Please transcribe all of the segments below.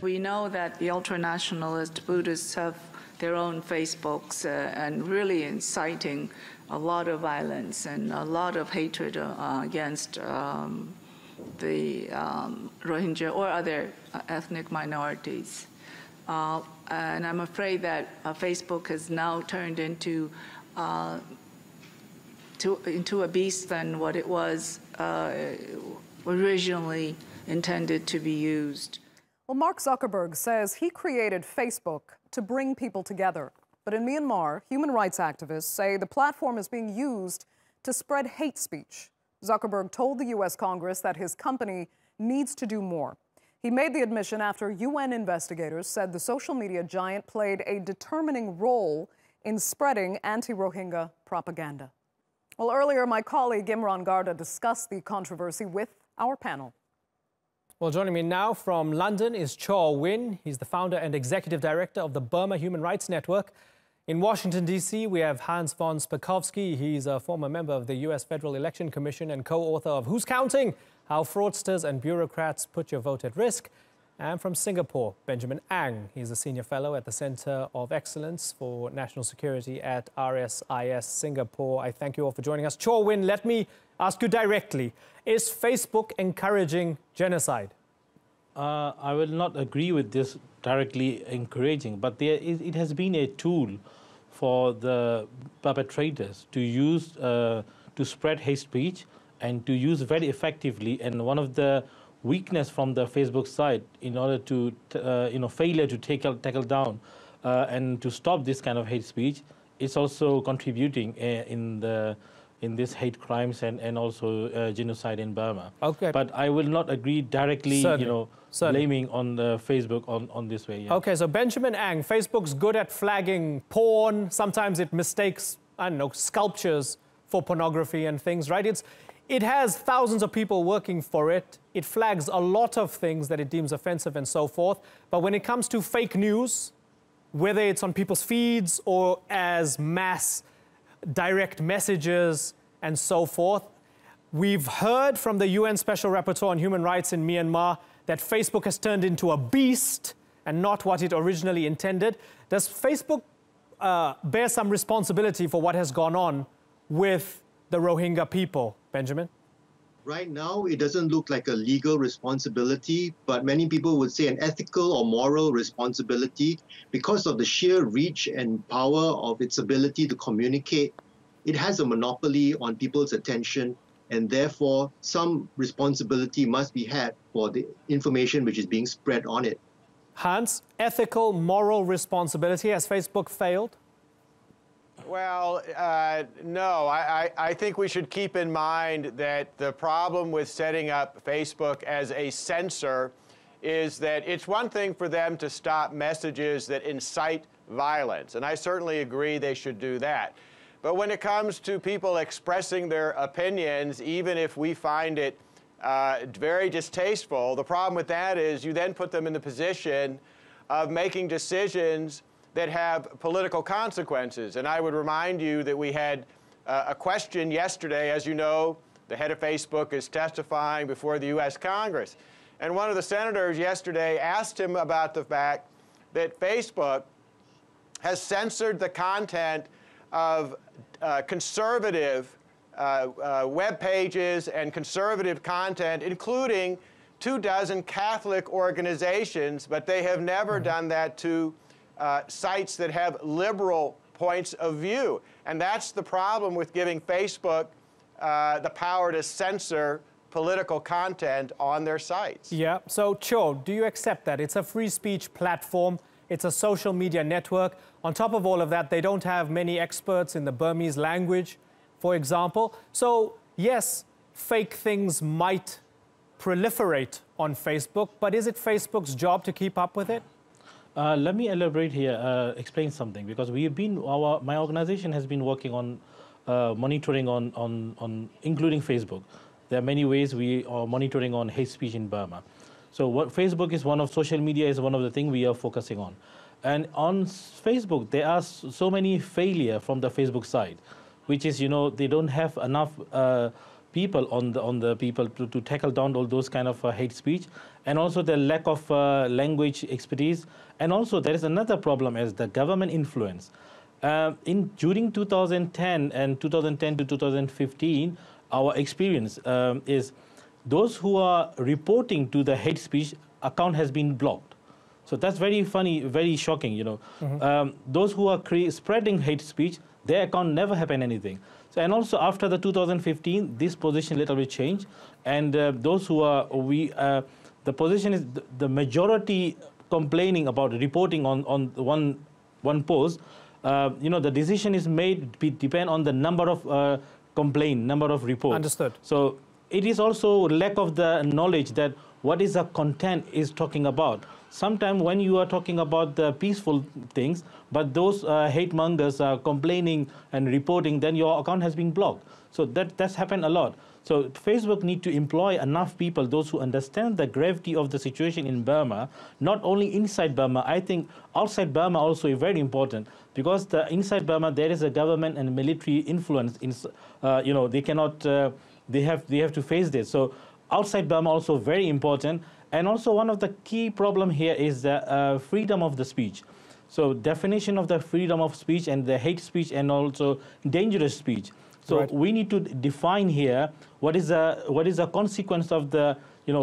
We know that the ultranationalist Buddhists have their own Facebooks and really inciting a lot of violence and a lot of hatred against the Rohingya or other ethnic minorities. And I'm afraid that Facebook has now turned into a beast than what it was originally intended to be used. Well, Mark Zuckerberg says he created Facebook to bring people together. But in Myanmar, human rights activists say the platform is being used to spread hate speech. Zuckerberg told the U.S. Congress that his company needs to do more. He made the admission after UN investigators said the social media giant played a determining role in spreading anti-Rohingya propaganda. Well, earlier, my colleague Imran Garda discussed the controversy with our panel. Well, joining me now from London is Chaw Win. He's the founder and executive director of the Burma Human Rights Network. In Washington, D.C., we have Hans von Spakovsky. He's a former member of the U.S. Federal Election Commission and co-author of Who's Counting? How Fraudsters and Bureaucrats Put Your Vote at Risk. And from Singapore, Benjamin Ang. He's a senior fellow at the Center of Excellence for National Security at RSIS Singapore. I thank you all for joining us. Chaw Win, let me ask you directly. Is Facebook encouraging genocide? I will not agree with this directly encouraging, but it has been a tool for the perpetrators to use to spread hate speech and to use very effectively. And one of the weakness from the Facebook side in order to failure to tackle down and to stop this kind of hate speech, it's also contributing in this hate crimes and also genocide in Burma. Okay. But I will not agree directly, blaming on the Facebook on this way. Yeah. Okay, so Benjamin Ang, Facebook's good at flagging porn. Sometimes it mistakes, I don't know, sculptures for pornography and things, right? It has thousands of people working for it. It flags a lot of things that it deems offensive and so forth. But when it comes to fake news, whether it's on people's feeds or as mass direct messages and so forth, we've heard from the UN Special Rapporteur on Human Rights in Myanmar that Facebook has turned into a beast and not what it originally intended. Does Facebook bear some responsibility for what has gone on with the Rohingya people, Benjamin? Right now, it doesn't look like a legal responsibility, but many people would say an ethical or moral responsibility because of the sheer reach and power of its ability to communicate. It has a monopoly on people's attention, and therefore some responsibility must be had for the information which is being spread on it. Hans, ethical, moral responsibility, has Facebook failed? Well, no. I think we should keep in mind that the problem with setting up Facebook as a censor is that it's one thing for them to stop messages that incite violence, and I certainly agree they should do that. But when it comes to people expressing their opinions, even if we find it very distasteful, the problem with that is you then put them in the position of making decisions that have political consequences. And I would remind you that we had a question yesterday. As you know, the head of Facebook is testifying before the U.S. Congress. And one of the senators yesterday asked him about the fact that Facebook has censored the content of conservative web pages and conservative content, including 24 Catholic organizations, but they have never done that to sites that have liberal points of view. And that's the problem with giving Facebook the power to censor political content on their sites. Yeah, so Cho, do you accept that? It's a free speech platform. It's a social media network. On top of all of that, they don't have many experts in the Burmese language, for example. So yes, fake things might proliferate on Facebook, but is it Facebook's job to keep up with it? Let me elaborate here, explain something, because my organization has been working on monitoring on including Facebook. There are many ways we are monitoring on hate speech in Burma. So what Facebook is social media is one of the things we are focusing on. And on Facebook, there are so many failures from the Facebook side, which is, they don't have enough people on the people to tackle down all those kind of hate speech, and also the lack of language expertise. And also there is another problem as the government influence. During 2010 and 2010 to 2015, our experience is those who are reporting to the hate speech account has been blocked. So that's very funny, very shocking, you know. Those who are spreading hate speech, their account never happened anything. So, and also after the 2015, this position little bit changed. And those who are, the position is the majority complaining about reporting on one post. You know, the decision is made depend on the number of number of reports. Understood. So it is also lack of the knowledge that what is the content is talking about. Sometimes when you are talking about the peaceful things, but those hate mongers are complaining and reporting, then your account has been blocked. So that's happened a lot. So Facebook need to employ enough people, those who understand the gravity of the situation in Burma, not only inside Burma. I think outside Burma also is very important, because inside Burma there is a government and military influence. You know, they cannot. They have to face this. So outside Burma also very important. And also one of the key problem here is the freedom of the speech. So definition of the freedom of speech and the hate speech and also dangerous speech. So right. We need to define here what is the consequence of the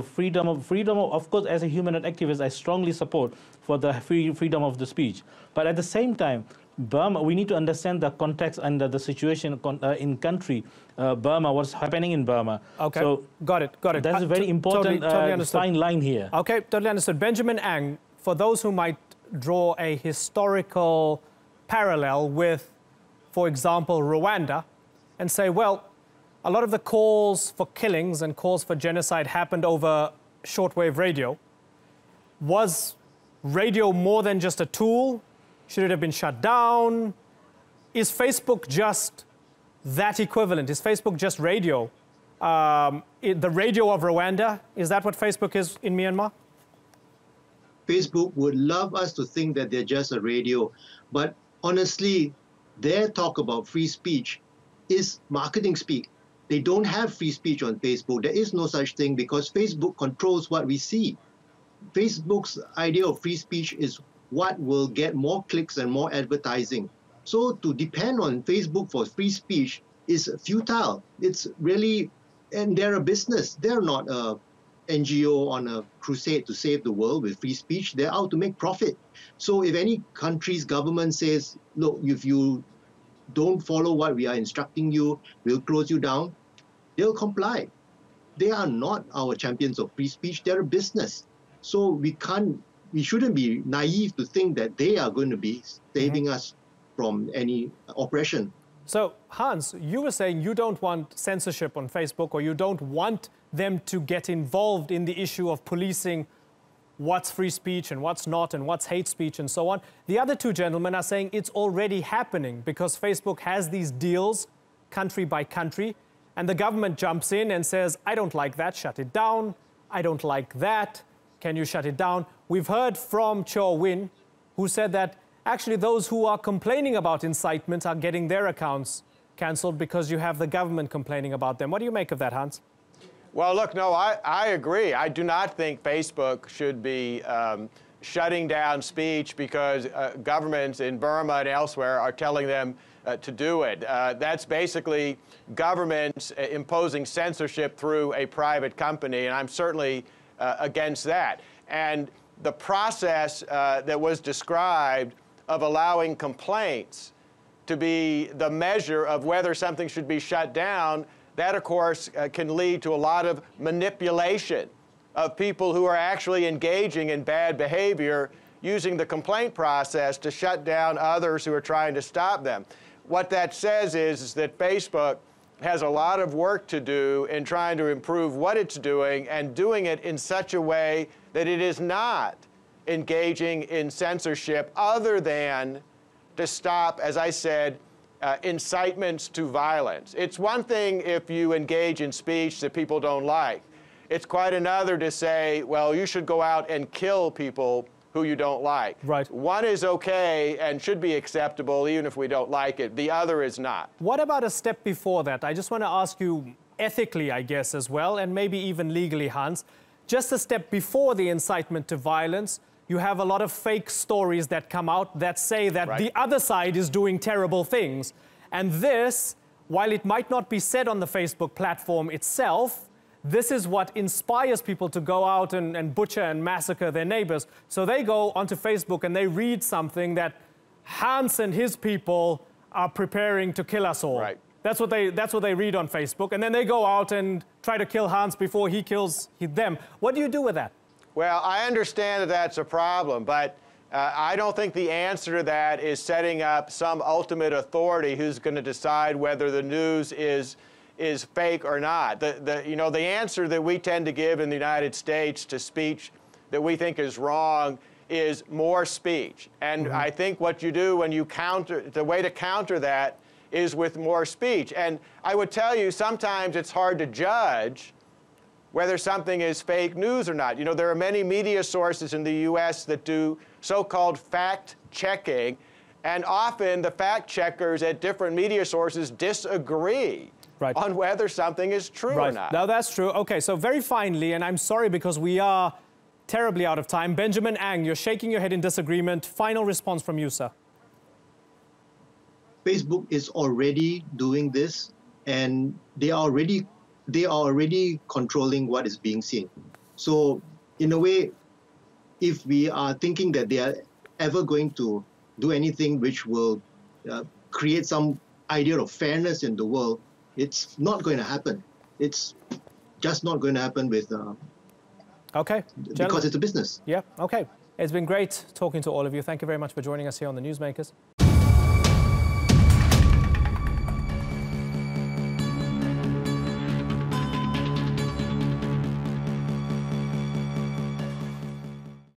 freedom of course, as a human rights activist, I strongly support for the freedom of the speech. But at the same time, Burma, we need to understand the context and the situation in country Burma, what's happening in Burma. Okay, so got it. That's a very important totally fine line here. Okay, totally understood. Benjamin Ang, for those who might draw a historical parallel with, for example, Rwanda, and say, well, a lot of the calls for killings and calls for genocide happened over shortwave radio. Was radio more than just a tool? Should it have been shut down? Is Facebook just that equivalent? Is Facebook just radio? The radio of Rwanda, is that what Facebook is in Myanmar? Facebook would love us to think that they're just a radio. But honestly, their talk about free speech is marketing speak. They don't have free speech on Facebook. There is no such thing because Facebook controls what we see. Facebook's idea of free speech is what will get more clicks and more advertising. So to depend on Facebook for free speech is futile. It's really, and they're a business. They're not a NGO on a crusade to save the world with free speech. They're out to make profit. So if any country's government says, look, if you don't follow what we are instructing you, we'll close you down, they'll comply. They are not our champions of free speech. They're a business. So we shouldn't be naive to think that they are going to be saving us from any oppression. So, Hans, you were saying you don't want censorship on Facebook, or you don't want them to get involved in the issue of policing what's free speech and what's not and what's hate speech and so on. The other two gentlemen are saying it's already happening because Facebook has these deals country by country, and the government jumps in and says, I don't like that, shut it down. I don't like that, can you shut it down? We've heard from Cho Win, who said that actually those who are complaining about incitement are getting their accounts cancelled because you have the government complaining about them. What do you make of that, Hans? Well, look, no, I agree. I do not think Facebook should be shutting down speech because governments in Burma and elsewhere are telling them to do it. That's basically governments imposing censorship through a private company, and I'm certainly against that. And the process that was described of allowing complaints to be the measure of whether something should be shut down, that, of course, can lead to a lot of manipulation of people who are actually engaging in bad behavior using the complaint process to shut down others who are trying to stop them. What that says is that Facebook has a lot of work to do in trying to improve what it's doing and doing it in such a way that it is not engaging in censorship other than to stop, as I said, incitements to violence. It's one thing if you engage in speech that people don't like. It's quite another to say, well, you should go out and kill people who you don't like. Right. One is okay and should be acceptable even if we don't like it. The other is not. What about a step before that? I just want to ask you, ethically, I guess, as well, and maybe even legally, Hans. Just a step before the incitement to violence, you have a lot of fake stories that come out that say that the other side is doing terrible things. And this, while it might not be said on the Facebook platform itself, this is what inspires people to go out and butcher and massacre their neighbors. So they go onto Facebook and they read something that Hans and his people are preparing to kill us all. Right. That's what they read on Facebook. And then they go out and try to kill Hans before he kills them. What do you do with that? Well, I understand that that's a problem, but I don't think the answer to that is setting up some ultimate authority who's going to decide whether the news is fake or not. The answer that we tend to give in the United States to speech that we think is wrong is more speech. And I think what you do when you the way to counter that is with more speech. And I would tell you, sometimes it's hard to judge whether something is fake news or not. There are many media sources in the U.S. that do so-called fact-checking, and often the fact-checkers at different media sources disagree on whether something is true or not. Now, that's true. Okay, so very finally, and I'm sorry because we are terribly out of time, Benjamin Ang, you're shaking your head in disagreement. Final response from you, sir. Facebook is already doing this, and they are already controlling what is being seen. So, in a way, if we are thinking that they are ever going to do anything which will create some idea of fairness in the world, it's not going to happen. It's just not going to happen with because it's a business. Yeah, okay. It's been great talking to all of you. Thank you very much for joining us here on the Newsmakers.